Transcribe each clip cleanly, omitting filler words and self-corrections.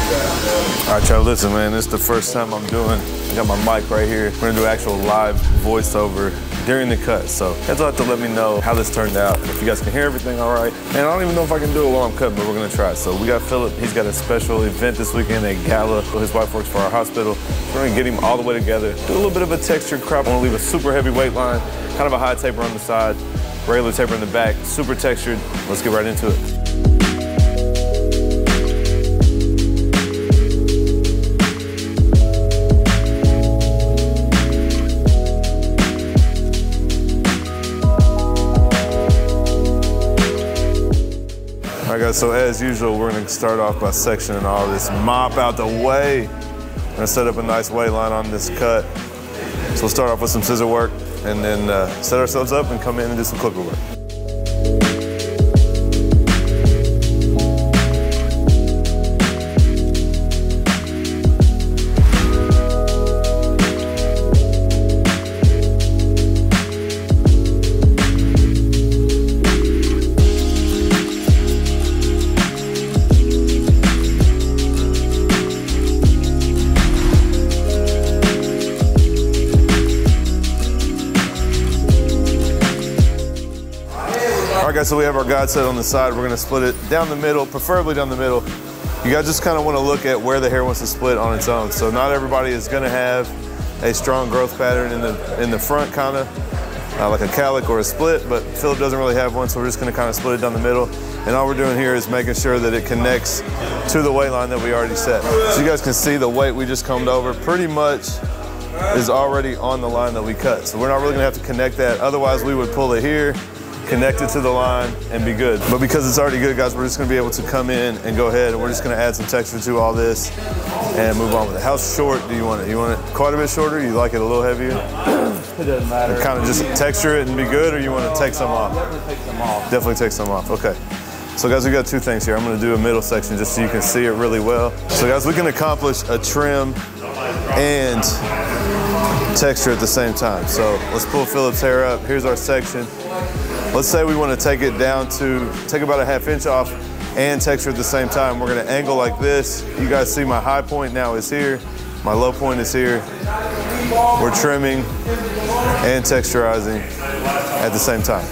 All right, y'all, listen, man, this is the first time I got my mic right here. We're gonna do actual live voiceover during the cut. So you guys will have to let me know how this turned out. If you guys can hear everything all right. And I don't even know if I can do it while I'm cutting, but we're gonna try. So we got Phillip, he's got a special event this weekend at Gala. His wife works for our hospital. We're gonna get him all the way together. Do a little bit of a textured crop. I wanna leave a super heavy weight line, kind of a high taper on the side, regular taper in the back, super textured. Let's get right into it. All right, guys, so as usual, we're gonna start off by sectioning all this mop out the way. We're gonna set up a nice weight line on this cut. So we'll start off with some scissor work and then set ourselves up and come in and do some clipper work. All right, guys, so we have our guide set on the side. We're gonna split it down the middle, preferably down the middle. You guys just kind of want to look at where the hair wants to split on its own. So not everybody is gonna have a strong growth pattern in the front, kind of like a cowlick or a split, but Phillip doesn't really have one, so we're just gonna kind of split it down the middle. And all we're doing here is making sure that it connects to the weight line that we already set. So you guys can see the weight we just combed over pretty much is already on the line that we cut. So we're not really gonna have to connect that. Otherwise we would pull it here, connect it to the line, and be good. But because it's already good, guys, we're just gonna be able to come in and go ahead and we're just gonna add some texture to all this and move on with it. How short do you want it? You want it quite a bit shorter? You like it a little heavier? It doesn't matter. And kind of just texture it and be good, or you want to take some off? Definitely take some off. Definitely take some off, okay. So guys, we got two things here. I'm gonna do a middle section just so you can see it really well. So guys, we can accomplish a trim and texture at the same time. So let's pull Phillip's hair up. Here's our section. Let's say we want to take it down to, take about a ½ inch off and texture at the same time. We're gonna angle like this. You guys see my high point now is here. My low point is here. We're trimming and texturizing at the same time.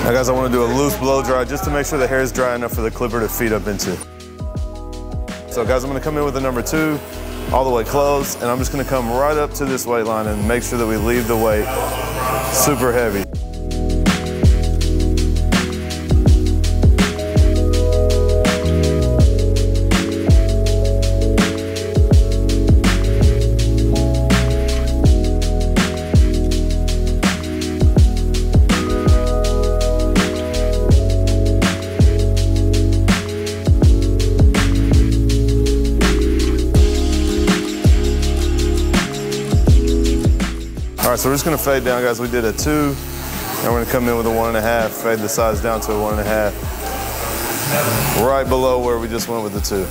Now guys, I want to do a loose blow dry just to make sure the hair is dry enough for the clipper to feed up into. So guys, I'm going to come in with the number 2 all the way close, and I'm just going to come right up to this weight line and make sure that we leave the weight super heavy. All right, so we're just gonna fade down, guys. We did a 2, and we're gonna come in with a 1.5, fade the size down to a 1.5, right below where we just went with the 2.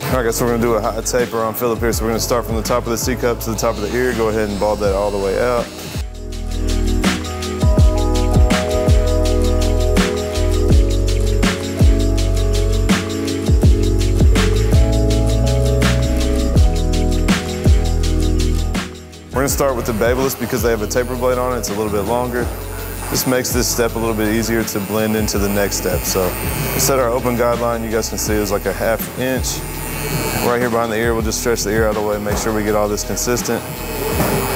All right, guys, so we're gonna do a high taper on Phillip here. So we're gonna start from the top of the C cup to the top of the ear. Go ahead and bald that all the way out. We're gonna start with the Babyliss because they have a taper blade on it. It's a little bit longer. This makes this step a little bit easier to blend into the next step. So we set our open guideline. You guys can see it was like a 1/2 inch. Right here behind the ear, we'll just stretch the ear out of the way, make sure we get all this consistent.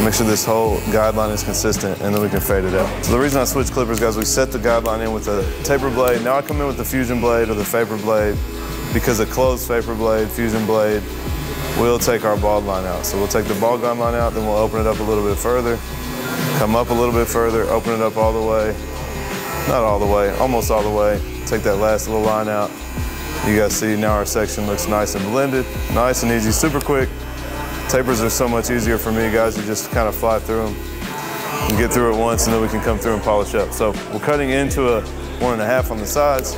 Make sure this whole guideline is consistent, and then we can fade it out. So the reason I switched clippers, guys, we set the guideline in with a taper blade. Now I come in with the fusion blade or the Faber blade, because a closed Faber blade, fusion blade, will take our bald line out. So we'll take the bald guideline out, then we'll open it up a little bit further, come up a little bit further, open it up all the way. Not all the way, almost all the way. Take that last little line out. You guys see now our section looks nice and blended, nice and easy, super quick. Tapers are so much easier for me, guys. You just kind of fly through them and get through it once, and then we can come through and polish up. So we're cutting into a 1.5 on the sides.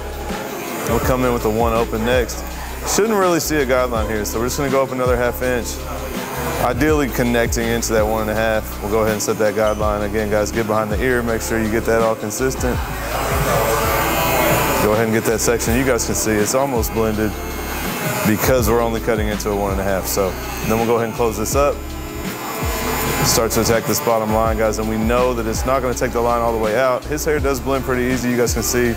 We'll come in with a 1 open next. Shouldn't really see a guideline here, so we're just gonna go up another 1/2 inch. Ideally connecting into that 1.5. We'll go ahead and set that guideline. Again, guys, get behind the ear, make sure you get that all consistent. Go ahead and get that section. You guys can see it's almost blended because we're only cutting into a 1.5. So then we'll go ahead and close this up. Start to attack this bottom line, guys, and we know that it's not gonna take the line all the way out. His hair does blend pretty easy. You guys can see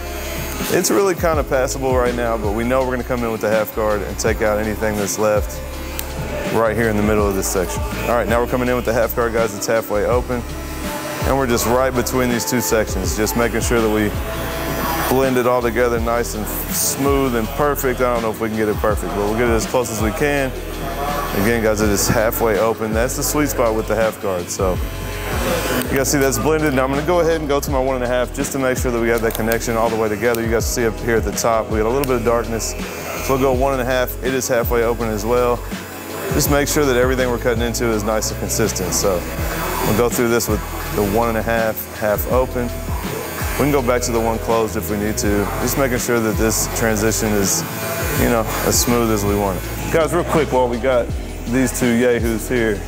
it's really kind of passable right now, but we know we're gonna come in with the 1/2 guard and take out anything that's left right here in the middle of this section. All right, now we're coming in with the 1/2 guard, guys. It's halfway open, and we're just right between these two sections, just making sure that we blend it all together nice and smooth and perfect. I don't know if we can get it perfect, but we'll get it as close as we can. Again, guys, it is halfway open. That's the sweet spot with the 1/2 guard. So you guys see that's blended. Now I'm gonna go ahead and go to my 1.5 just to make sure that we have that connection all the way together. You guys see up here at the top, we got a little bit of darkness. So we'll go 1.5. It is halfway open as well. Just make sure that everything we're cutting into is nice and consistent. So we'll go through this with the 1.5, half open. We can go back to the 1 closed if we need to. Just making sure that this transition is, you know, as smooth as we want it. Guys, real quick, while we got these two yahoos here,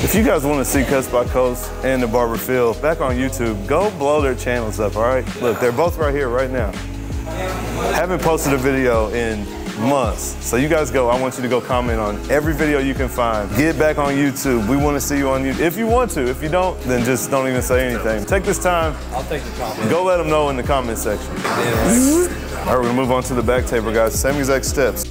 if you guys want to see Cuts by Coast and TheBarberPhil back on YouTube, go blow their channels up, all right? Look, they're both right here right now. Haven't posted a video in months. So you guys go, I want you to go comment on every video you can find. Get back on YouTube. We want to see you on YouTube. If you want to. If you don't, then just don't even say anything. Take this time. I'll take the comment. Go let them know in the comment section. All right, we're gonna move on to the back taper, guys. Same exact steps.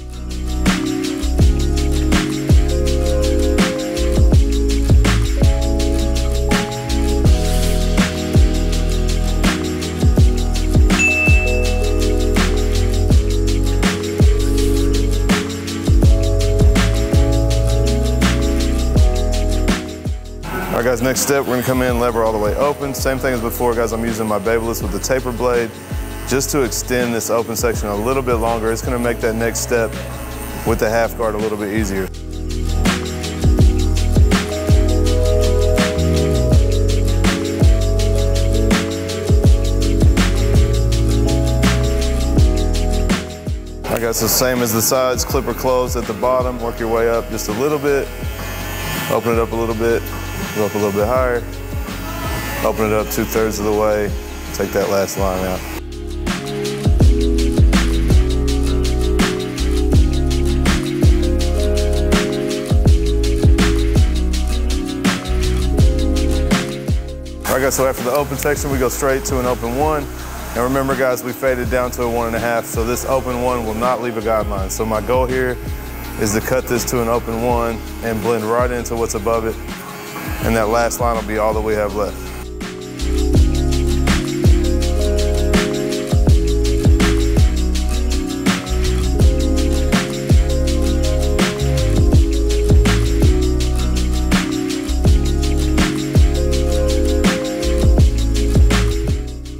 All right, guys, next step, we're gonna come in, lever all the way open. Same thing as before, guys. I'm using my Babyliss with the taper blade just to extend this open section a little bit longer. It's gonna make that next step with the 1/2 guard a little bit easier. All right, guys, so same as the sides, clipper closed at the bottom, work your way up just a little bit, open it up a little bit, go up a little bit higher, open it up 2/3 of the way, take that last line out. All right, guys, so after the open section, we go straight to an open 1. And remember, guys, we faded down to a 1.5, so this open 1 will not leave a guideline. So my goal here is to cut this to an open 1 and blend right into what's above it. And that last line will be all that we have left.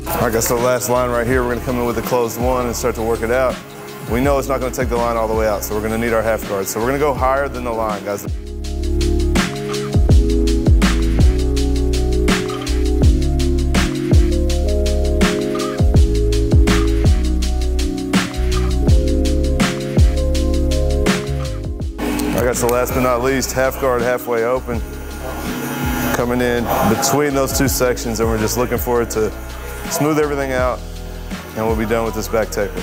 All right, guys, so the last line right here, we're gonna come in with a closed 1 and start to work it out. We know it's not gonna take the line all the way out, so we're gonna need our 1/2 guard. So we're gonna go higher than the line, guys. All right, so last but not least, 1/2 guard halfway open. Coming in between those two sections, and we're just looking for it to smooth everything out, and we'll be done with this back taper.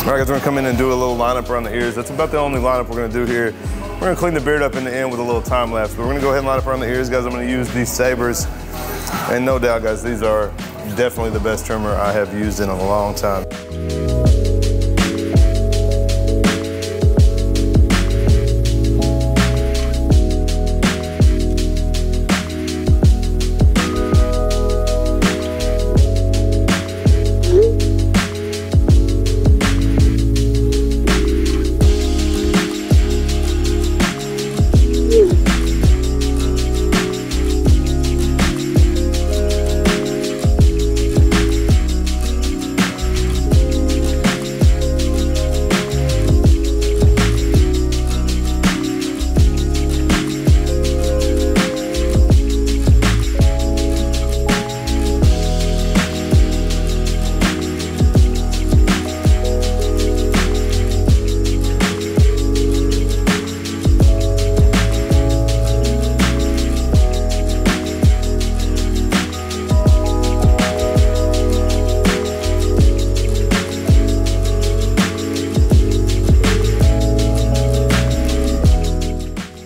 All right, guys, we're gonna come in and do a little lineup around the ears. That's about the only lineup we're gonna do here. We're gonna clean the beard up in the end with a little time lapse, but we're gonna go ahead and line up around the ears, guys. I'm gonna use these Sabers. And no doubt, guys, these are definitely the best trimmer I have used in a long time.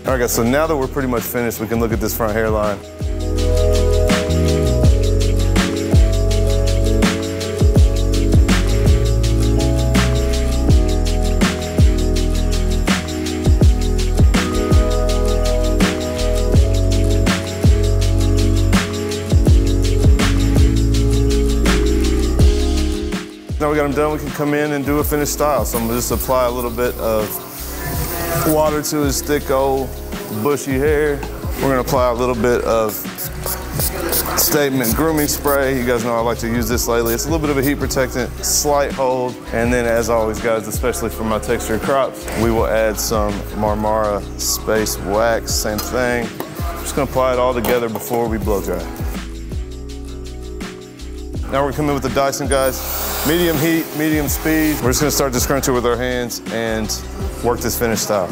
All right, guys, so now that we're pretty much finished, we can look at this front hairline. Now we got them done, we can come in and do a finished style. So I'm gonna just apply a little bit of water to his thick old bushy hair. We're gonna apply a little bit of Statement grooming spray. You guys know I like to use this lately. It's a little bit of a heat protectant, slight hold. And then as always, guys, especially for my textured crops, we will add some Marmara Space Wax, same thing. Just gonna apply it all together before we blow dry. Now we're gonna come in with the Dyson, guys. Medium heat, medium speed. We're just gonna start to scrunch it with our hands and work this finished style.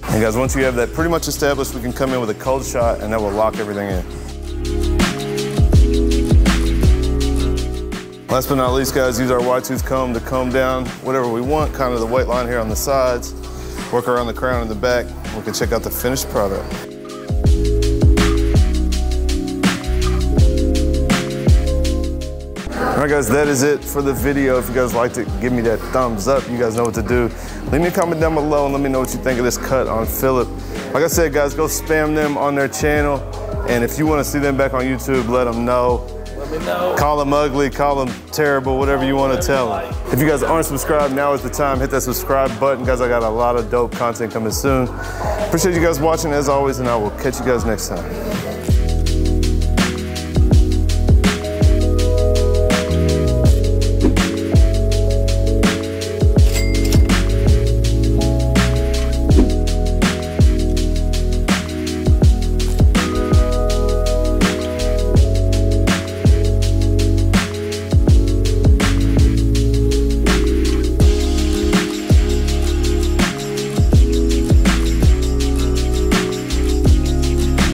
And guys, once you have that pretty much established, we can come in with a cold shot and that will lock everything in. Last but not least, guys, use our wide tooth comb to comb down whatever we want, kind of the white line here on the sides, work around the crown and the back. We can check out the finished product. All right, guys, that is it for the video. If you guys liked it, give me that thumbs up. You guys know what to do. Leave me a comment down below and let me know what you think of this cut on Phillip. Like I said, guys, go spam them on their channel. And if you want to see them back on YouTube, let them know. Let me know. Call them ugly, call them terrible, whatever you want to tell them. If you guys aren't subscribed, now is the time. Hit that subscribe button, guys. I got a lot of dope content coming soon. Appreciate you guys watching as always, and I will catch you guys next time.